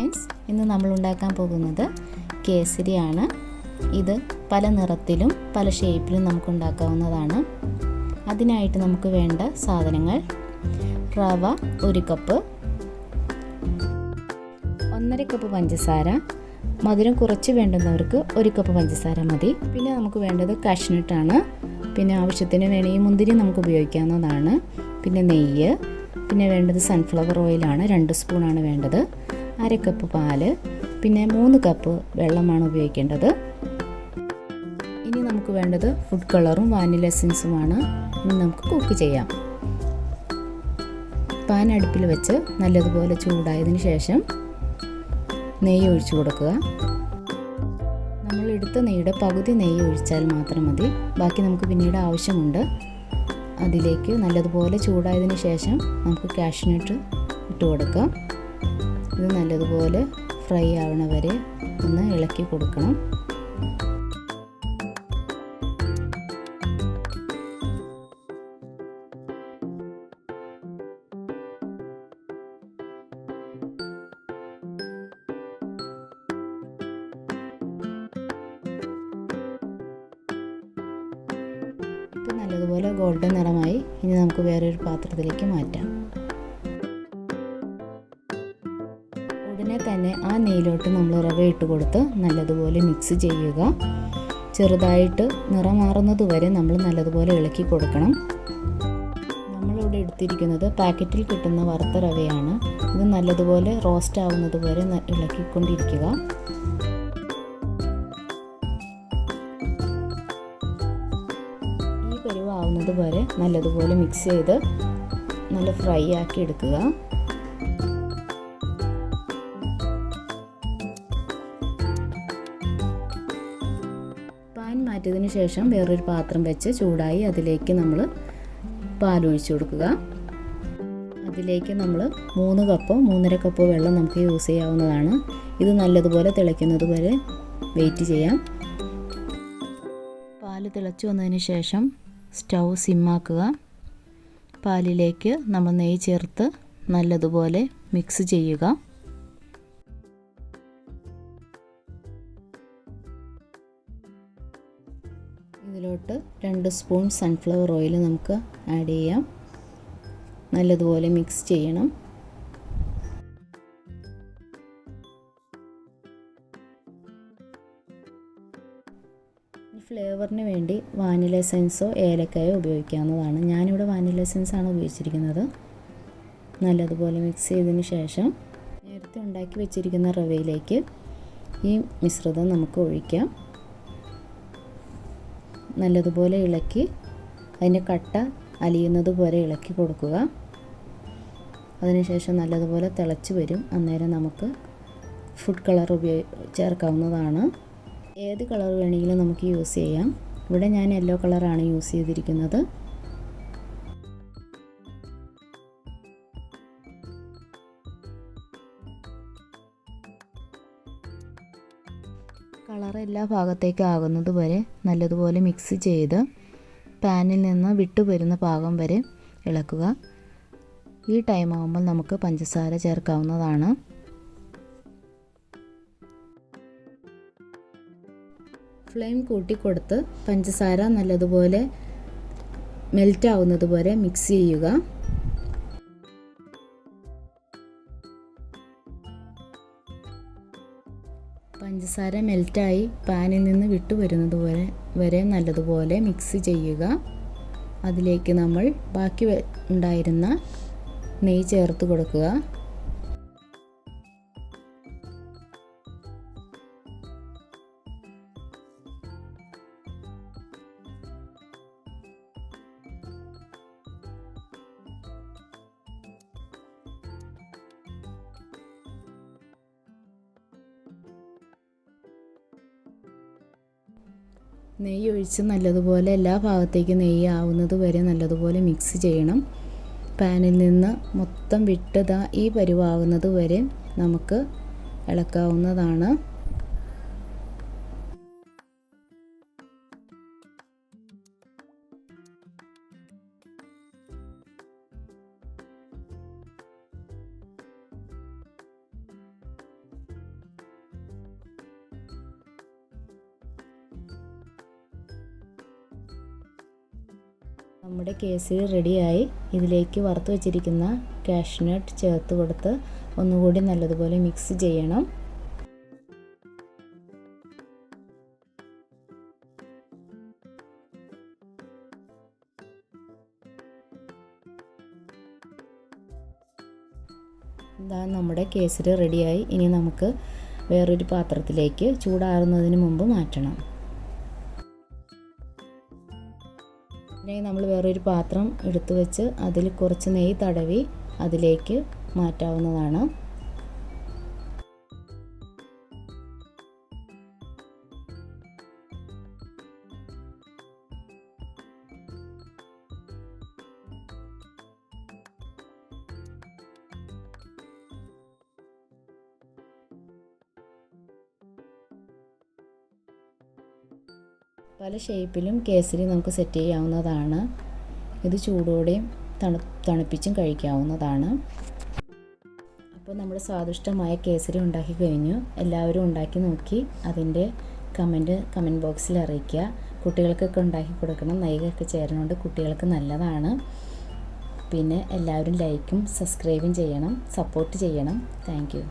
Friends, ഇന്ന് നമ്മൾ ഉണ്ടാക്കാൻ പോകുന്നത് കേസരിയാണ്. ഇത് പല നിറത്തിലും പല ഷേപ്പിലും നമുക്ക് ഉണ്ടാക്കാവുന്നതാണ്. അതിനായിട്ട് നമുക്ക് വേണ്ട സാധനങ്ങൾ: റവ 1 കപ്പ്, 1.5 കപ്പ് പഞ്ചസാര, മധുരം കുറച്ച് വേണ്ടുന്നവർക്ക് 1 കപ്പ് പഞ്ചസാര മതി. പിന്നെ നമുക്ക് വേണ്ടത് കാഷ്നട്ടാണ്. പിന്നെ ആവശ്യത്തിന് വേണമെങ്കിൽ മുന്തിരി നമുക്ക് ഉപയോഗിക്കാവുന്നതാണ്. പിന്നെ നെയ്യ്, പിന്നെ വേണ്ടത് സൺഫ്ലവർ ഓയിലാണ്, 2 സ്പൂണാണ് വേണ്ടത്. 1/2 കപ്പ് പാല്, പിന്നെ 3 കപ്പ് വെള്ളമാണ് ഉപയോഗിക്കേണ്ടത്. ഇനി നമുക്ക് വേണ്ടത് ഫുഡ് കളറും വാനില എസൻസുമാണ്. ഇനി നമുക്ക് കുക്ക് ചെയ്യാം. പാൻ അടുപ്പിൽ വെച്ച് നല്ലതുപോലെ ചൂടായതിനു ശേഷം നെയ്യ് ഒഴിച്ചു കൊടുക്കുക. നമ്മൾ എടുത്ത നെയ്യുടെ പകുതി നെയ്യ് ഒഴിച്ചാൽ മാത്രം മതി. ബാക്കി നമുക്ക് പിന്നീട് ആവശ്യമുണ്ട്. അതിലേക്ക് നല്ലതുപോലെ ചൂടായതിന് ശേഷം നമുക്ക് കാഷ്നട്ട് ഇട്ട് കൊടുക്കാം. ഇത് നല്ലതുപോലെ ഫ്രൈ ആവണ വരെ ഒന്ന് ഇളക്കി കൊടുക്കണം. ഇപ്പോൾ നല്ലതുപോലെ ഗോൾഡൻ നിറമായി. ഇനി നമുക്ക് വേറൊരു പാത്രത്തിലേക്ക് മാറ്റാം. ഉടനെ തന്നെ ആ നെയ്യിലോട്ട് നമ്മൾ റവ ഇട്ട് കൊടുത്ത് നല്ലതുപോലെ മിക്സ് ചെയ്യുക. ചെറുതായിട്ട് നിറം മാറുന്നത് വരെ നമ്മൾ നല്ലതുപോലെ ഇളക്കി കൊടുക്കണം. നമ്മളിവിടെ എടുത്തിരിക്കുന്നത് പാക്കറ്റിൽ കിട്ടുന്ന വറുത്ത റവയാണ്. ഇത് നല്ലതുപോലെ റോസ്റ്റ് ആവുന്നത് വരെ ഇളക്കിക്കൊണ്ടിരിക്കുക. ഈ പരുവാവുന്നത് വരെ നല്ലതുപോലെ മിക്സ് ചെയ്ത് നല്ല ഫ്രൈ ആക്കി എടുക്കുക. പാൻ മാറ്റിയതിന് ശേഷം വേറൊരു പാത്രം വെച്ച് ചൂടായി അതിലേക്ക് നമ്മൾ പാലൊഴിച്ചു കൊടുക്കുക. അതിലേക്ക് നമ്മൾ 3 കപ്പോ 3.5 കപ്പോ വെള്ളം നമുക്ക് യൂസ് ചെയ്യാവുന്നതാണ്. ഇത് നല്ലതുപോലെ തിളയ്ക്കുന്നത് വരെ വെയിറ്റ് ചെയ്യാം. പാല് തിളച്ചു വന്നതിന് ശേഷം സ്റ്റൗ സിമ്മാക്കുക. പാലിലേക്ക് നമ്മൾ നെയ്യ് ചേർത്ത് നല്ലതുപോലെ മിക്സ് ചെയ്യുക. ഇതിലോട്ട് 2 സ്പൂൺ സൺഫ്ലവർ ഓയിൽ നമുക്ക് ആഡ് ചെയ്യാം. നല്ലതുപോലെ മിക്സ് ചെയ്യണം. ഫ്ലേവറിന് വേണ്ടി വാനില എസൻസോ ഏലക്കായോ ഉപയോഗിക്കാവുന്നതാണ്. ഞാനിവിടെ വാനില എസൻസാണ് ഉപയോഗിച്ചിരിക്കുന്നത്. നല്ലതുപോലെ മിക്സ് ചെയ്തതിന് ശേഷം നേരത്തെ ഉണ്ടാക്കി വെച്ചിരിക്കുന്ന റവയിലേക്ക് ഈ മിശ്രിതം നമുക്ക് ഒഴിക്കാം. നല്ലതുപോലെ ഇളക്കി അതിൻ്റെ കട്ട അലിയുന്നത് പോലെ ഇളക്കി കൊടുക്കുക. അതിനുശേഷം നല്ലതുപോലെ തിളച്ച് വരും. അന്നേരം നമുക്ക് ഫുഡ് കളർ ചേർക്കാവുന്നതാണ്. ഏത് കളർ വേണമെങ്കിലും നമുക്ക് യൂസ് ചെയ്യാം. ഇവിടെ ഞാൻ യെല്ലോ കളറാണ് യൂസ് ചെയ്തിരിക്കുന്നത്. കളർ എല്ലാ ഭാഗത്തേക്കും ആകുന്നത് വരെ നല്ലതുപോലെ മിക്സ് ചെയ്ത് പാനിൽ നിന്ന് വിട്ടു വരുന്ന പാകം വരെ ഇളക്കുക. ഈ ടൈം ആകുമ്പോൾ നമുക്ക് പഞ്ചസാര ചേർക്കാവുന്നതാണ്. ഫ്ലെയിം കൂട്ടിക്കൊടുത്ത് പഞ്ചസാര നല്ലതുപോലെ മെൽറ്റ് ആവുന്നത് വരെ മിക്സ് ചെയ്യുക. പഞ്ചസാര മെൽറ്റായി പാനിൽ നിന്ന് വിട്ടു വരുന്നത് വരെ നല്ലതുപോലെ മിക്സ് ചെയ്യുക. അതിലേക്ക് നമ്മൾ ബാക്കി ഉണ്ടായിരുന്ന നെയ്യ് ചേർത്ത് കൊടുക്കുക. നെയ്യ് ഒഴിച്ച് നല്ലതുപോലെ എല്ലാ ഭാഗത്തേക്കും നെയ്യ് ആവുന്നത് വരെ നല്ലതുപോലെ മിക്സ് ചെയ്യണം. പാനിൽ നിന്ന് മൊത്തം വിട്ടതാ ഈ പരുവാകുന്നത് വരെ നമുക്ക് ഇളക്കാവുന്നതാണ്. നമ്മുടെ കേസരി റെഡിയായി. ഇതിലേക്ക് വറുത്ത് വെച്ചിരിക്കുന്ന കാഷ്നട്ട് ചേർത്ത് കൊടുത്ത് ഒന്നുകൂടി നല്ലതുപോലെ മിക്സ് ചെയ്യണം. ഇതാ നമ്മുടെ കേസരി റെഡിയായി. ഇനി നമുക്ക് വേറൊരു പാത്രത്തിലേക്ക് ചൂടാറുന്നതിന് മുമ്പ് മാറ്റണം. പിന്നെ നമ്മൾ വേറൊരു പാത്രം എടുത്തു വെച്ച് അതിൽ കുറച്ച് നെയ്യ് തടവി അതിലേക്ക് മാറ്റാവുന്നതാണ്. പല ഷേപ്പിലും കേസരി നമുക്ക് സെറ്റ് ചെയ്യാവുന്നതാണ്. ഇത് ചൂടോടെയും തണുപ്പിച്ചും കഴിക്കാവുന്നതാണ്. അപ്പോൾ നമ്മുടെ സ്വാദിഷ്ടമായ കേസരി ഉണ്ടാക്കി കഴിഞ്ഞു. എല്ലാവരും ഉണ്ടാക്കി നോക്കി അതിൻ്റെ കമൻറ്റ് ബോക്സിൽ അറിയിക്കുക. കുട്ടികൾക്കൊക്കെ ഉണ്ടാക്കി കൊടുക്കണം. നെയ്യൊക്കെ ചേരുന്നതുകൊണ്ട് കുട്ടികൾക്ക് നല്ലതാണ്. പിന്നെ എല്ലാവരും ലൈക്കും സബ്സ്ക്രൈബും ചെയ്യണം, സപ്പോർട്ട് ചെയ്യണം. Thank you.